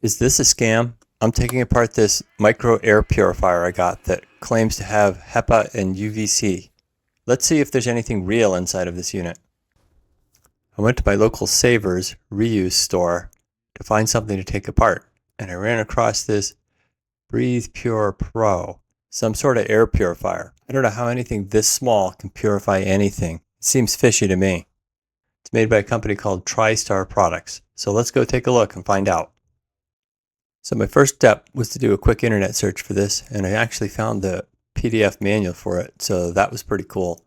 Is this a scam? I'm taking apart this micro air purifier I got that claims to have HEPA and UVC. Let's see if there's anything real inside of this unit. I went to my local Savers reuse store to find something to take apart, and I ran across this Breathe Pure Pro, some sort of air purifier. I don't know how anything this small can purify anything. It seems fishy to me. It's made by a company called TriStar Products. So let's go take a look and find out. So my first step was to do a quick internet search for this, and I actually found the PDF manual for it, so that was pretty cool.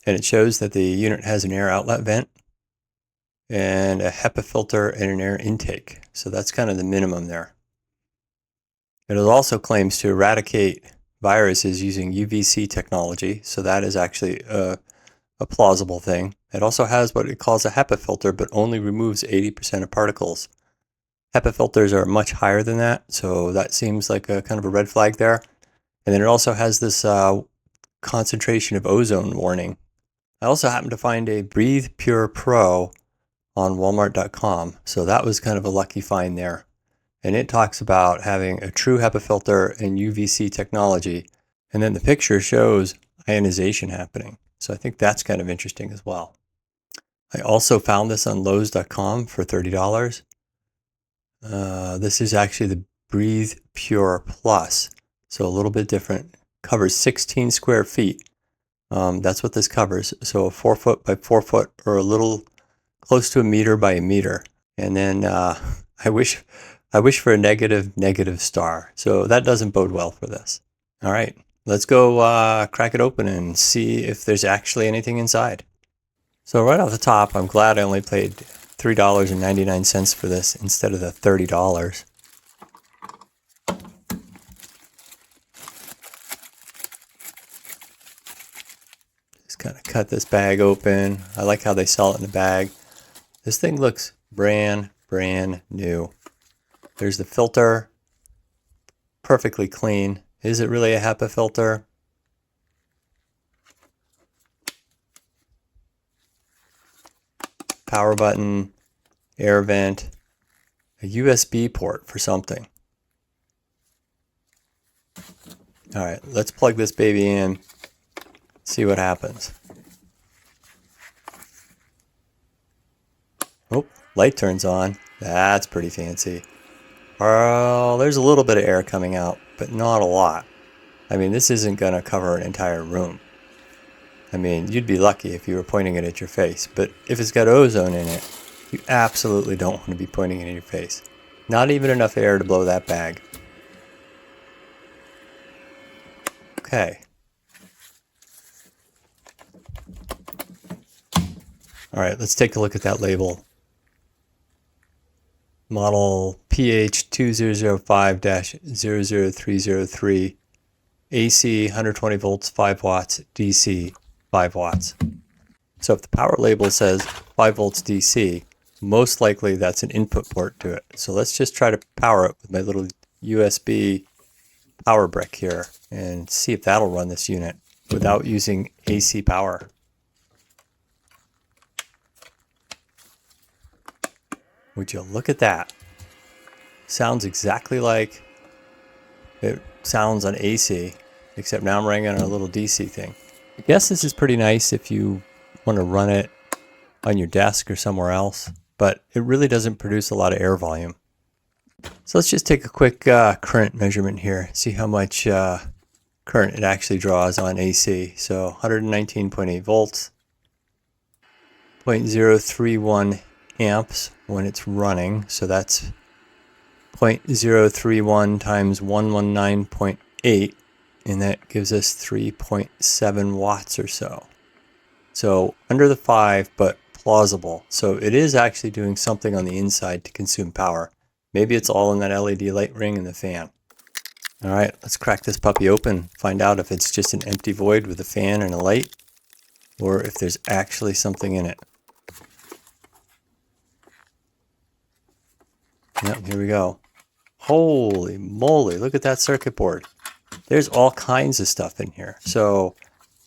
And it shows that the unit has an air outlet vent and a HEPA filter and an air intake. So that's kind of the minimum there. It also claims to eradicate viruses using UVC technology, so that is actually a plausible thing. It also has what it calls a HEPA filter, but only removes 80% of particles. HEPA filters are much higher than that, so that seems like a kind of a red flag there. And then it also has this concentration of ozone warning. I also happened to find a Breathe Pure Pro on Walmart.com, so that was kind of a lucky find there. And it talks about having a true HEPA filter and UVC technology, and then the picture shows ionization happening. So I think that's kind of interesting as well. I also found this on Lowe's.com for $30. This is actually the Breathe Pure Plus, so a little bit different. Covers 16 square feet. That's what this covers. So 4 foot by 4 foot, or a little close to a meter by a meter. And then I wish for a negative star. So that doesn't bode well for this. All right, let's go crack it open and see if there's actually anything inside. So right off the top, I'm glad I only paid $3.99 for this instead of the $30. Just kind of cut this bag open. I like how they sell it in a bag. This thing looks brand new. There's the filter, perfectly clean. Is it really a HEPA filter? Power button, air vent, a USB port for something. All right, let's plug this baby in, see what happens. Oh, light turns on. That's pretty fancy. Well, there's a little bit of air coming out, but not a lot. I mean, this isn't going to cover an entire room. I mean, you'd be lucky if you were pointing it at your face, but if it's got ozone in it, you absolutely don't want to be pointing it in your face. Not even enough air to blow that bag. Okay. All right, let's take a look at that label. Model PH2005-00303, AC 120 volts, 5 watts, DC 5 watts. So if the power label says 5 volts DC, most likely that's an input port to it. So let's just try to power it with my little USB power brick here and see if that'll run this unit without using AC power. Would you look at that? Sounds exactly like it sounds on AC, except now I'm running on a little DC thing. I guess this is pretty nice if you want to run it on your desk or somewhere else, but it really doesn't produce a lot of air volume. So let's just take a quick current measurement here, see how much current it actually draws on AC. So 119.8 volts, 0.031 amps when it's running, so that's 0.031 times 119.8, and that gives us 3.7 watts or so. So under the 5, but plausible. So it is actually doing something on the inside to consume power. Maybe it's all in that LED light ring and the fan. All right, let's crack this puppy open, find out if it's just an empty void with a fan and a light, or if there's actually something in it. Yep, here we go. Holy moly, look at that circuit board. There's all kinds of stuff in here. So,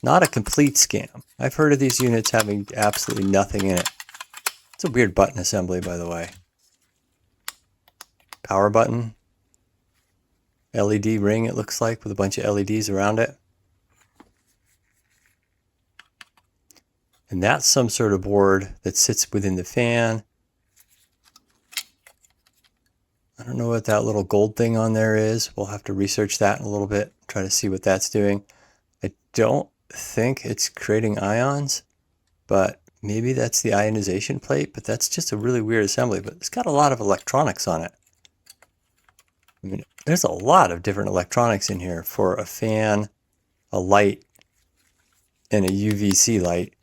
not a complete scam. I've heard of these units having absolutely nothing in it. It's a weird button assembly, by the way. power button. LED ring, it looks like, with a bunch of LEDs around it. And that's some sort of board that sits within the fan. I don't know what that little gold thing on there is. We'll have to research that in a little bit, try to see what that's doing. I don't think it's creating ions, but maybe that's the ionization plate, but that's just a really weird assembly. But it's got a lot of electronics on it. I mean, there's a lot of different electronics in here for a fan, a light, and a UVC light,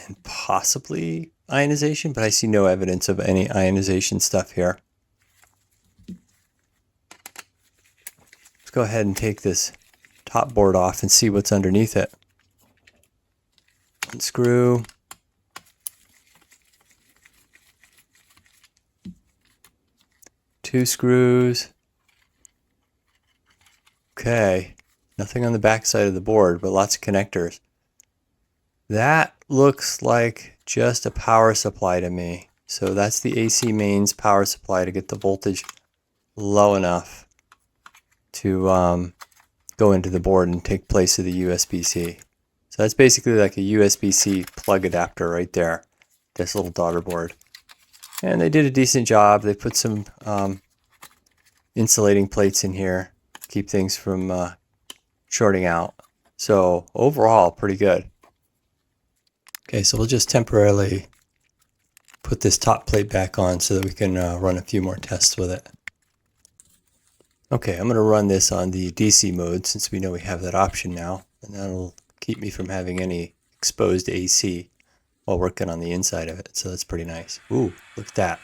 and possibly ionization, but I see no evidence of any ionization stuff here. Let's go ahead and take this top board off and see what's underneath it. Unscrew. Two screws. Okay, nothing on the back side of the board, but lots of connectors. That looks like just a power supply to me. So that's the AC mains power supply to get the voltage low enough to go into the board and take place of the USB-C. So that's basically like a USB-C plug adapter right there, this little daughter board. And they did a decent job. They put some insulating plates in here, keep things from shorting out. So overall, pretty good. Okay, so we'll just temporarily put this top plate back on so that we can run a few more tests with it. Okay, I'm going to run this on the DC mode since we know we have that option now, and that'll keep me from having any exposed AC while working on the inside of it, so that's pretty nice. Ooh, look at that.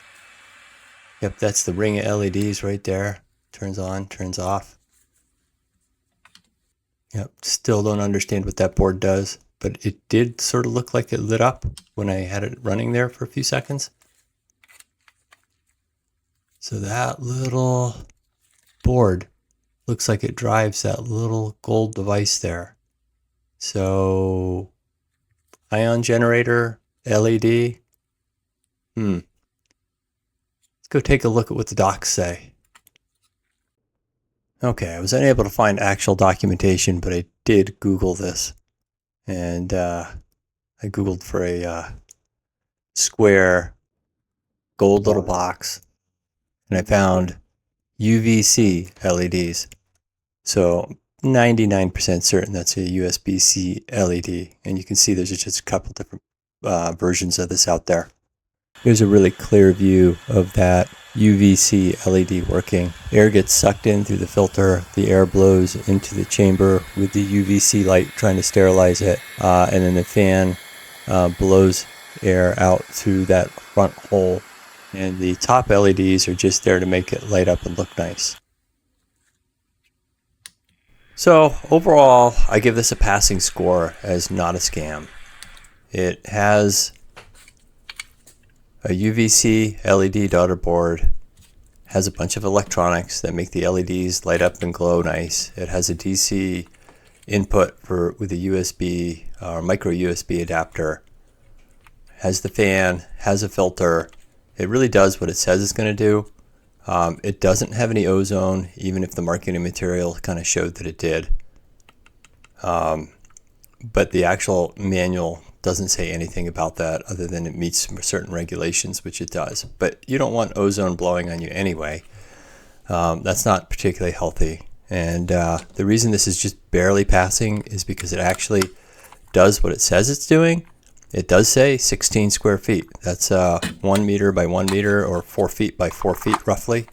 Yep, that's the ring of LEDs right there. Turns on, turns off. Yep, still don't understand what that board does, but it did sort of look like it lit up when I had it running there for a few seconds. So that little board looks like it drives that little gold device there. So ion generator, LED. Let's go take a look at what the docs say. Okay, I was unable to find actual documentation, but I did Google this. And I Googled for a square gold little box, and I found UVC LEDs. So 99% certain that's a USB-C LED. And you can see there's just a couple different versions of this out there. Here's a really clear view of that UVC LED working. Air gets sucked in through the filter, the air blows into the chamber with the UVC light trying to sterilize it, and then the fan blows air out through that front hole, and the top LEDs are just there to make it light up and look nice. So overall, I give this a passing score as not a scam. It has a UVC LED daughter board, has a bunch of electronics that make the LEDs light up and glow nice. It has a DC input with a USB or micro USB adapter, has the fan, has a filter. It really does what it says it's going to do. It doesn't have any ozone, even if the marketing material kind of showed that it did. But the actual manual doesn't say anything about that other than it meets certain regulations, which it does. But you don't want ozone blowing on you anyway. That's not particularly healthy. And the reason this is just barely passing is because it actually does what it says it's doing. It does say 16 square feet. That's 1 meter by 1 meter, or 4 feet by 4 feet roughly,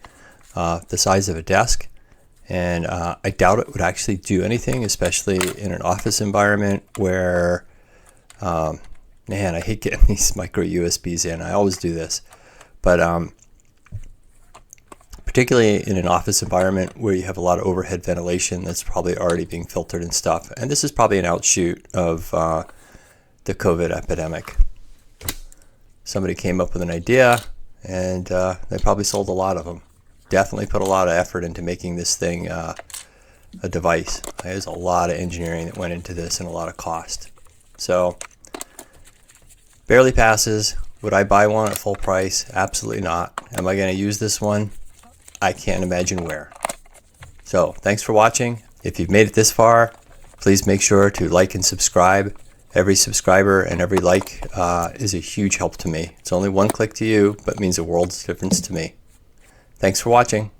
the size of a desk. And I doubt it would actually do anything, especially in an office environment where man, I hate getting these micro USBs in. I always do this. But particularly in an office environment where you have a lot of overhead ventilation that's probably already being filtered and stuff. And this is probably an outshoot of the COVID epidemic. Somebody came up with an idea, and they probably sold a lot of them. Definitely put a lot of effort into making this thing a device. There's a lot of engineering that went into this and a lot of cost. So barely passes. Would I buy one at full price? Absolutely not. Am I going to use this one? I can't imagine where. So thanks for watching. If you've made it this far, please make sure to like and subscribe. Every subscriber and every like is a huge help to me. It's only one click to you, but means a world's difference to me. Thanks for watching.